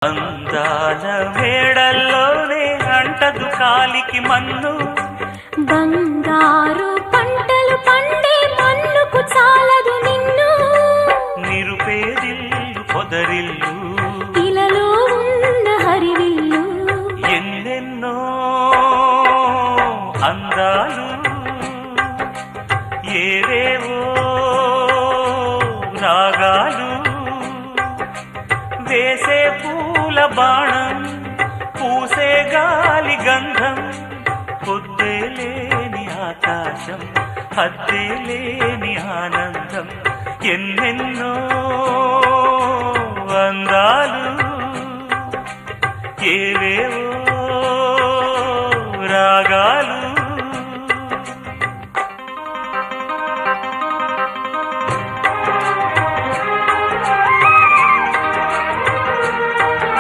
అందాల మేడల్లోనే అంటదు కాలికి మన్ను, బంగారు పంటలు పండే మన్నుకు చాలదు నిన్ను. నిరుపేదిల్లు పొదరిల్లు ఇలలో ఉన్న హరివిల్లు, ఎన్నెన్నో అందాలు ఏవేవో రాగాలు, వేసే పూల బాణం పూసే గాలి గంధం, పొద్దే లేని ఆకాశం హద్దే లేని ఆనందం, ఎన్నెన్నో అందాలు.